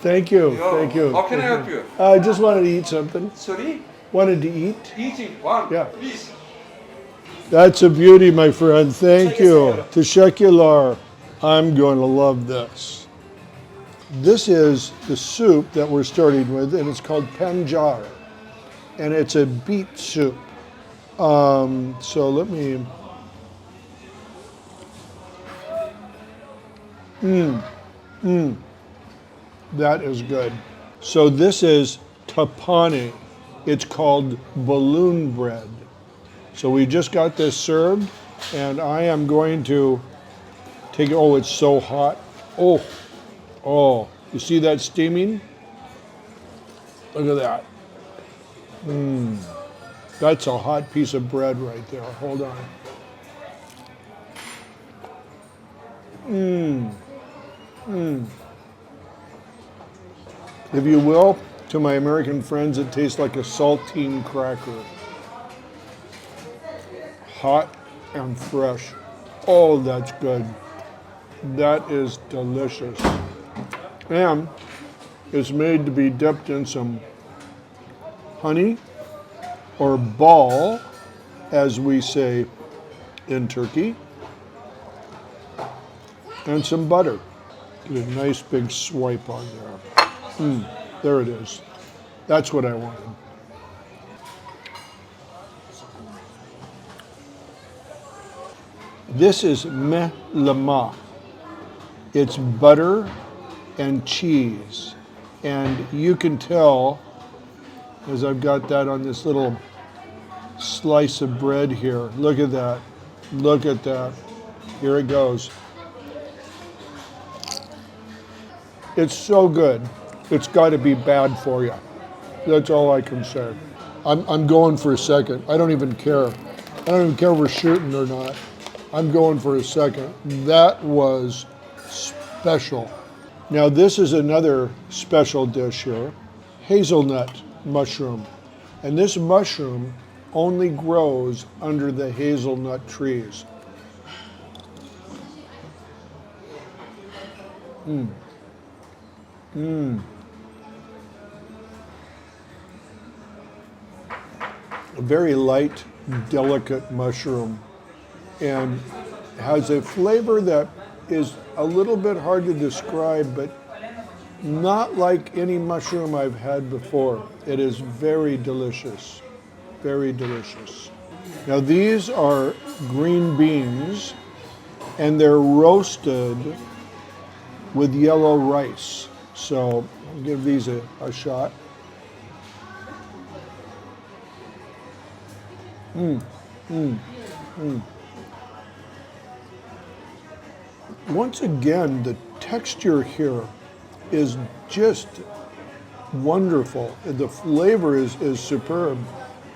Thank you. Yo, Thank you. How can I help you? I just wanted to eat something. Sorry? Wanted to eat. Eating. One. Yeah. Please. That's a beauty, my friend. Thank you. Teşekkürler. I'm going to love this. This is the soup that we're starting with, and it's called pancar. And it's a beet soup. So let me... That is good. So this is tapani. It's called balloon bread. So we just got this served, and I am going to take it. Oh, it's so hot. Oh, you see that steaming? Look at that. That's a hot piece of bread right there. Hold on. If you will, to my American friends, it tastes like a saltine cracker. Hot and fresh. Oh, that's good. That is delicious. And it's made to be dipped in some honey or bal, as we say in Turkey, and some butter. Get a nice big swipe on there. There it is. That's what I wanted. This is mehlama. It's butter and cheese. And you can tell, as I've got that on this little slice of bread here. Look at that. Look at that. Here it goes. It's so good. It's got to be bad for you. That's all I can say. I'm going for a second. I don't even care. I don't even care if we're shooting or not. I'm going for a second. That was special. Now this is another special dish here, hazelnut mushroom. And this mushroom only grows under the hazelnut trees. A very light, delicate mushroom, and has a flavor that is a little bit hard to describe, but not like any mushroom I've had before. It is very delicious, very delicious. Now these are green beans, and they're roasted with yellow rice. So I'll give these a shot. Once again, the texture here is just wonderful. The flavor is superb,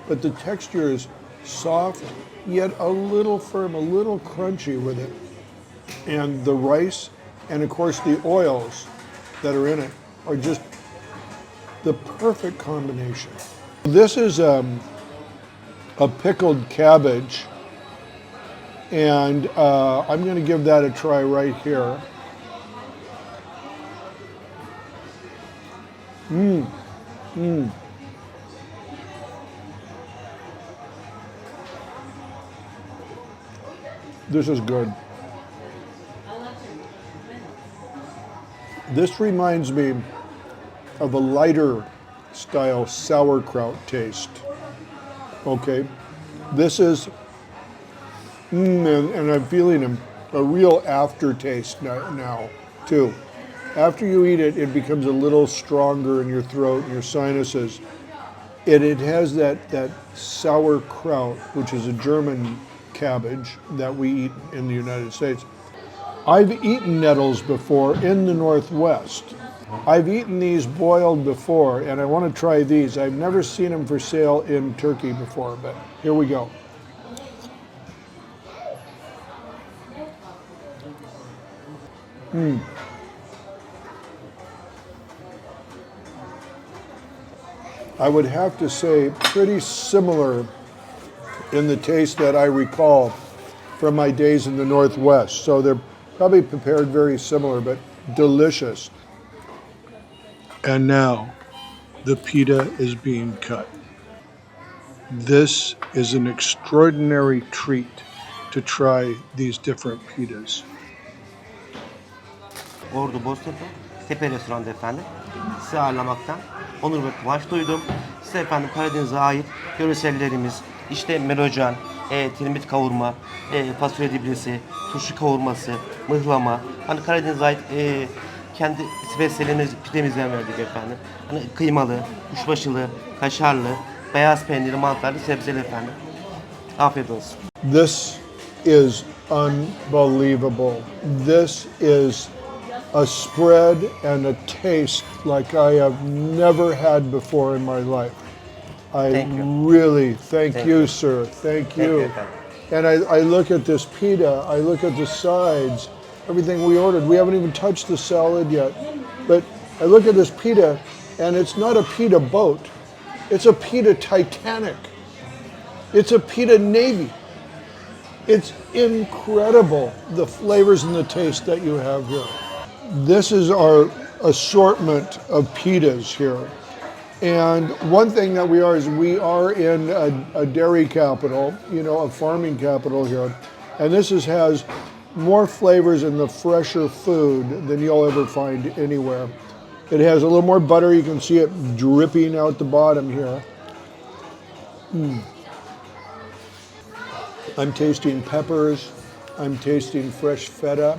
but the texture is soft, yet a little firm, a little crunchy with it. And the rice, and of course the oils that are in it, are just the perfect combination. This is a pickled cabbage, and I'm going to give that a try right here. This is good. This reminds me of a lighter style sauerkraut taste. Okay, this is, and I'm feeling a real aftertaste now too. After you eat it, it becomes a little stronger in your throat and your sinuses. It has that sauerkraut, which is a German cabbage that we eat in the United States. I've eaten nettles before in the Northwest. I've eaten these boiled before, and I want to try these. I've never seen them for sale in Turkey before, but here we go. I would have to say pretty similar in the taste that I recall from my days in the Northwest. So they're probably prepared very similar, but delicious. And now the pita is being cut. This is an extraordinary treat to try these different pitas. Ordu Boztepe, Tepe Restoran'da efendim. Sizi ağırlamaktan onur ve kıvanç duydum. Size efendim Karadeniz'e ait yöresellerimiz, işte melocan, tirmit kavurma, fasulye diblesi, turşu kavurması, mıhlama, hani Karadeniz'e ait kendi spesiyelimiz, pidemizden verdik efendim. Hani kıymalı, kuşbaşılı, kaşarlı, beyaz peynirli, mantarlı, sebzeli efendim. Afiyet olsun. This is unbelievable. This is a spread and a taste like I have never had before in my life. I Thank you. really thank Thank you, you. sir. Thank you, you. efendim. And I look at this pita, I look at the sides, everything we ordered. We haven't even touched the salad yet. But I look at this pita, and it's not a pita boat. It's a pita Titanic. It's a pita Navy. It's incredible, the flavors and the taste that you have here. This is our assortment of pitas here. And one thing that we are is we are in a dairy capital, you know, a farming capital here. And this has more flavors and the fresher food than you'll ever find anywhere. It has a little more butter. You can see it dripping out the bottom here. I'm tasting peppers. I'm tasting fresh feta.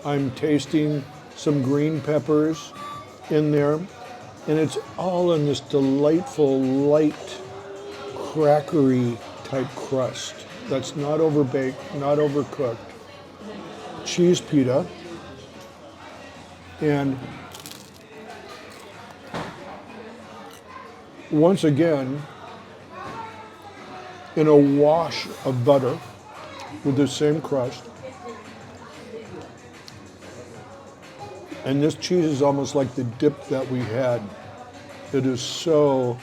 I'm tasting some green peppers in there. And it's all in this delightful, light, crackery type crust that's not overbaked, not overcooked. Cheese pita. And once again, in a wash of butter with the same crust. And this cheese is almost like the dip that we had. It is so,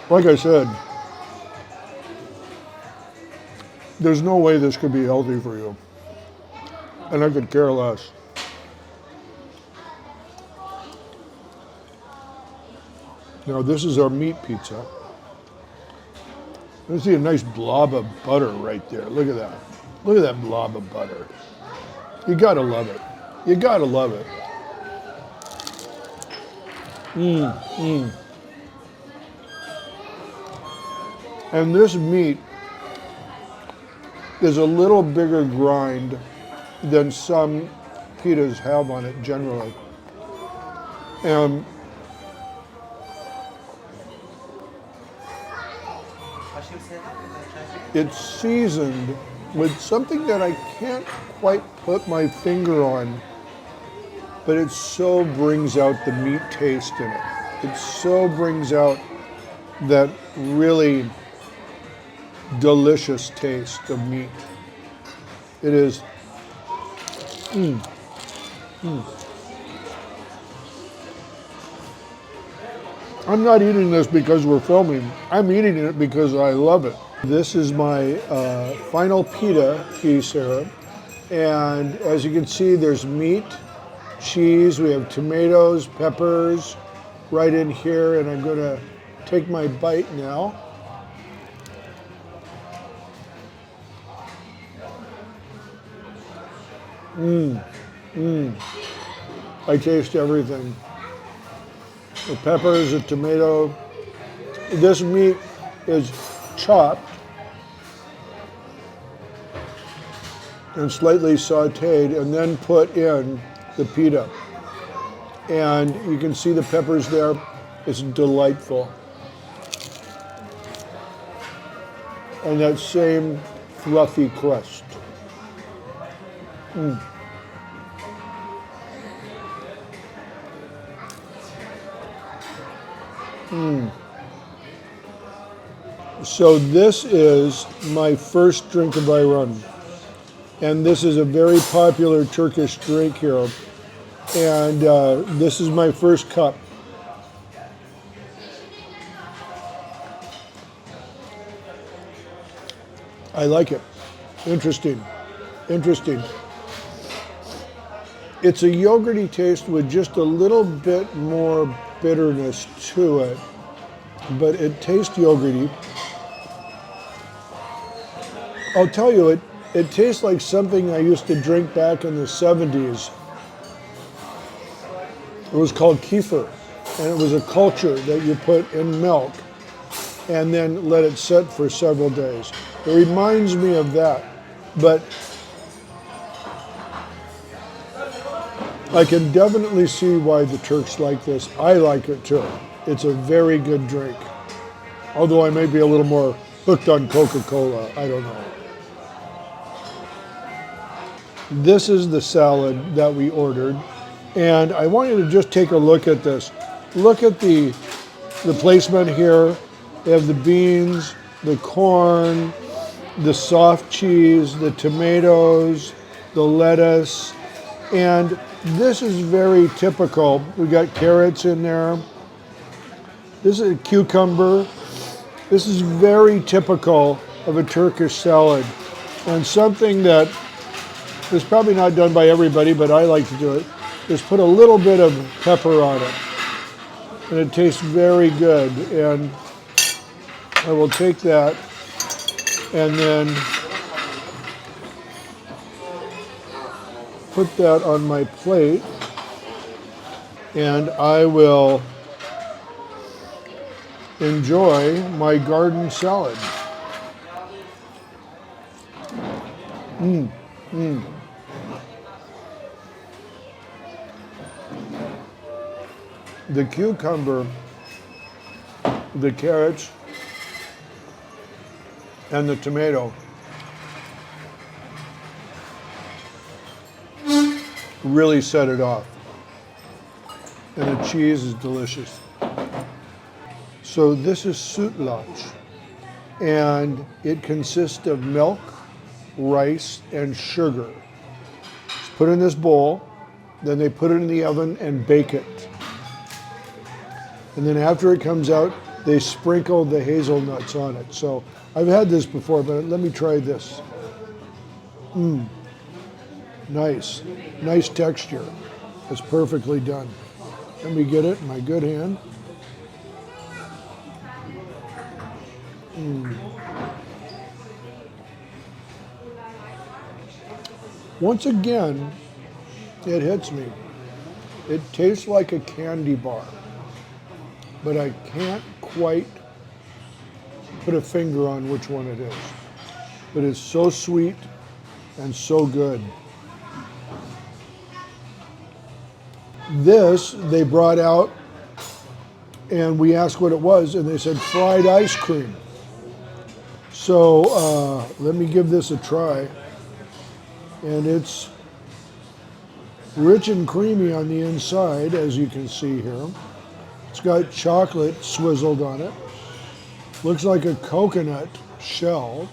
like I said, there's no way this could be healthy for you. And I could care less. Now this is our meat pizza. You see a nice blob of butter right there. Look at that. Look at that blob of butter. You gotta love it. You gotta love it. And this meat is a little bigger grind than some pitas have on it generally. And it's seasoned with something that I can't quite put my finger on, but it so brings out the meat taste in it. It so brings out that really delicious taste of meat. It is. I'm not eating this because we're filming. I'm eating it because I love it. This is my final pita piece here. And as you can see, there's meat, cheese, we have tomatoes, peppers right in here. And I'm gonna take my bite now. I taste everything. The peppers, the tomato. This meat is chopped and slightly sauteed and then put in the pita. And you can see the peppers there. It's delightful. And that same fluffy crust. So this is my first drink of ayran. And this is a very popular Turkish drink here. And this is my first cup. I like it. Interesting. Interesting. It's a yogurty taste with just a little bit more bitterness to it, but it tastes yogurty. I'll tell you, it tastes like something I used to drink back in the 70s. It was called kefir, and it was a culture that you put in milk and then let it sit for several days. It reminds me of that, but I can definitely see why the Turks like this. I like it too. It's a very good drink. Although I may be a little more hooked on Coca-Cola, I don't know. This is the salad that we ordered, and I want you to just take a look at this. Look at the placement here. They have the beans, the corn, the soft cheese, the tomatoes, the lettuce, and this is very typical. We got carrots in there. This is a cucumber. This is very typical of a Turkish salad, and something that is probably not done by everybody, but I like to do it, is put a little bit of pepper on it. And it tastes very good. And I will take that and then put that on my plate, and I will enjoy my garden salad. The cucumber, the carrots, and the tomato really set it off. And the cheese is delicious. So this is sütlaç, and it consists of milk, rice, and sugar. It's put in this bowl, then they put it in the oven and bake it. And then after it comes out, they sprinkle the hazelnuts on it. So I've had this before, but let me try this. Nice, nice texture. It's perfectly done. Let me get it in my good hand. Once again, it hits me. It tastes like a candy bar, but I can't quite put a finger on which one it is. But it's so sweet and so good. This they brought out, and we asked what it was, and they said fried ice cream. So let me give this a try. And it's rich and creamy on the inside, as you can see here. It's got chocolate swizzled on it. Looks like a coconut shell.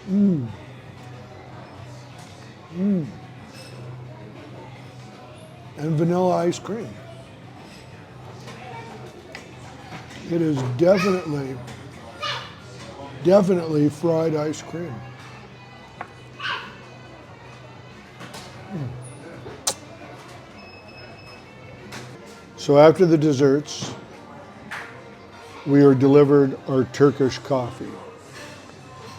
And vanilla ice cream. It is definitely fried ice cream. So after the desserts, we are delivered our Turkish coffee.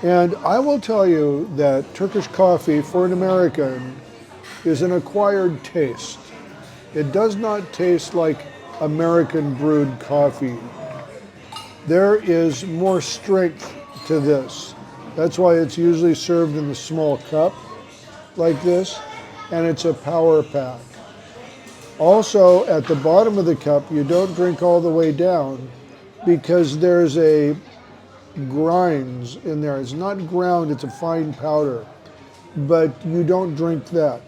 And I will tell you that Turkish coffee for an American is an acquired taste. It does not taste like American brewed coffee. There is more strength to this. That's why it's usually served in the small cup like this, and it's a power pack. Also, at the bottom of the cup, you don't drink all the way down because there's a grinds in there. It's not ground, it's a fine powder, but you don't drink that.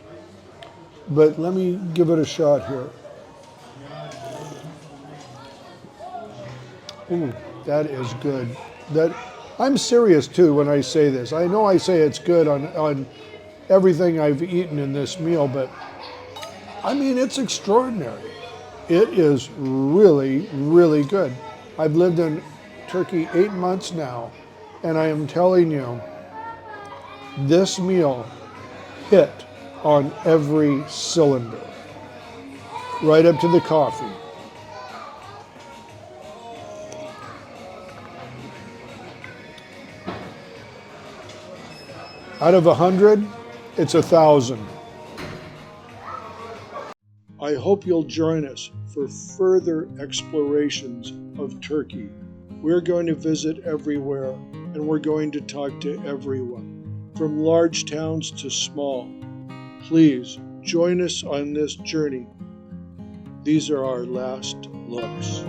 But let me give it a shot here. That is good. I'm serious too when I say this. I know I say it's good on everything I've eaten in this meal, but I mean, it's extraordinary. It is really, really good. I've lived in Turkey 8 months now, and I am telling you, this meal hit on every cylinder, right up to the coffee. Out of 100, it's 1,000. I hope you'll join us for further explorations of Turkey. We're going to visit everywhere, and we're going to talk to everyone, from large towns to small. Please join us on this journey. These are our last looks.